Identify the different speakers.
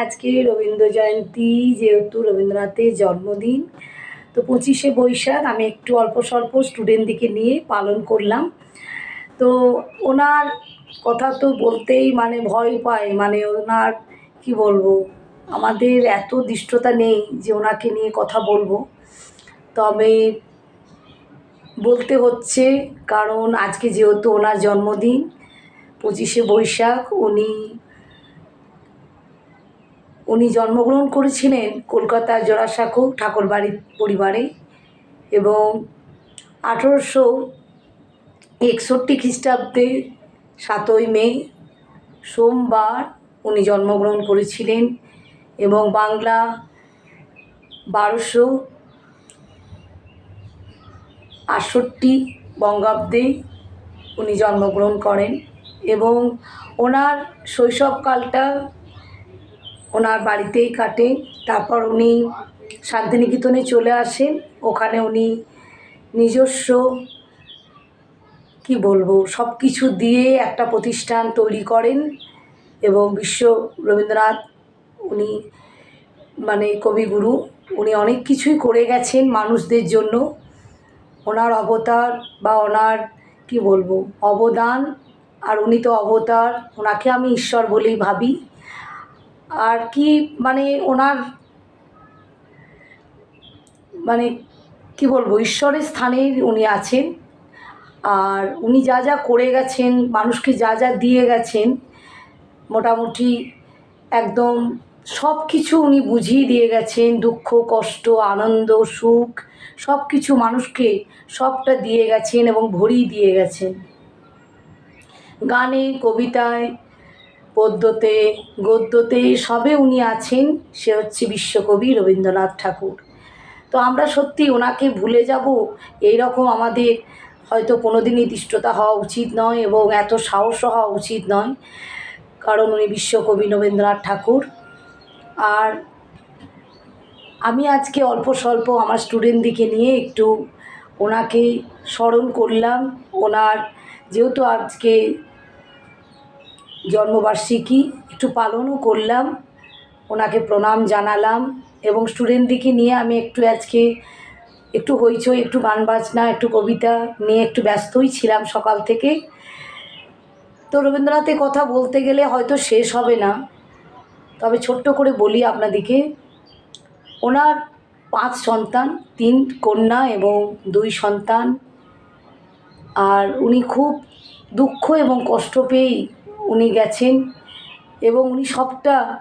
Speaker 1: আজকে রবীন্দ্র জয়ন্তী, যেহেতু রবীন্দ্রনাথের জন্মদিন, তো 25শে বৈশাখ আমি একটু অল্প স্বল্প স্টুডেন্টদেরকে নিয়ে পালন করলাম। তো ওনার কথা তো বলতেই মানে ভয় পায়, মানে ওনার কি বলবো, আমাদের এত দৃষ্টতা নেই যে ওনাকে নিয়ে কথা বলবো, তবে বলতে হচ্ছে, কারণ আজকে যেহেতু ওনার জন্মদিন 25শে বৈশাখ। উনি জন্মগ্রহণ করেছিলেন কলকাতার জোড়াসাঁকো ঠাকুরবাড়ির পরিবারে, এবং 1861 খ্রিস্টাব্দে 7ই মে সোমবার উনি জন্মগ্রহণ করেছিলেন, এবং বাংলা 1268 বঙ্গাব্দে উনি জন্মগ্রহণ করেন। এবং ওনার শৈশবকালটা ওনার বাড়িতেই কাটে। তারপর উনি শান্তিনিকেতনে চলে আসেন। ওখানে উনি নিজস্ব কি বলবো সব কিছু দিয়ে একটা প্রতিষ্ঠান তৈরি করেন, এবং রবীন্দ্রনাথ উনি মানে কবিগুরু, উনি অনেক কিছুই করে গেছেন মানুষদের জন্য। ওনার অবতার বা ওনার কি বলবো অবদান, আর উনি তো অবতার, ওনাকে আমি ঈশ্বর বলেই ভাবি। আর কি মানে ওনার মানে কি বলবো, ঈশ্বরের স্থানে উনি আছেন। আর উনি যা যা করে গেছেন, মানুষকে যা যা দিয়ে গেছেন, মোটামুটি একদম সব কিছু উনি বুঝিয়ে দিয়ে গেছেন। দুঃখ, কষ্ট, আনন্দ, সুখ সব কিছু মানুষকে সবটা দিয়ে গেছেন এবং ভরিয়ে দিয়ে গেছেন। গানে, কবিতায়, পদ্যতে, গদ্যতে সবে উনি আছেন। সে হচ্ছে বিশ্বকবি রবীন্দ্রনাথ ঠাকুর। তো আমরা সত্যি ওনাকে ভুলে যাব এইরকম আমাদের হয়তো কোনোদিনই দৃষ্টতা হওয়া উচিত নয়, এবং এত সাহসও হওয়া উচিত নয়, কারণ উনি বিশ্বকবি রবীন্দ্রনাথ ঠাকুর। আর আমি আজকে অল্প স্বল্প আমার স্টুডেন্টদেরকে নিয়ে একটু ওনাকে স্মরণ করলাম। ওনার যেহেতু আজকে জন্মবার্ষিকী, একটু পালনও করলাম, ওনাকে প্রণাম জানালাম, এবং স্টুডেন্টদেরকে নিয়ে আমি আজকে একটু হইচই, একটু গান বাজনা, একটু কবিতা নিয়ে একটু ব্যস্তই ছিলাম সকাল থেকে। তো রবীন্দ্রনাথের কথা বলতে গেলে হয়তো শেষ হবে না, তবে ছোট্ট করে বলি আপনাদেরকে। ওনার 5 সন্তান, 3 কন্যা এবং 2 সন্তান। আর উনি খুব দুঃখ এবং কষ্ট পেয়েই উনি গেছেন, এবং উনি সবটা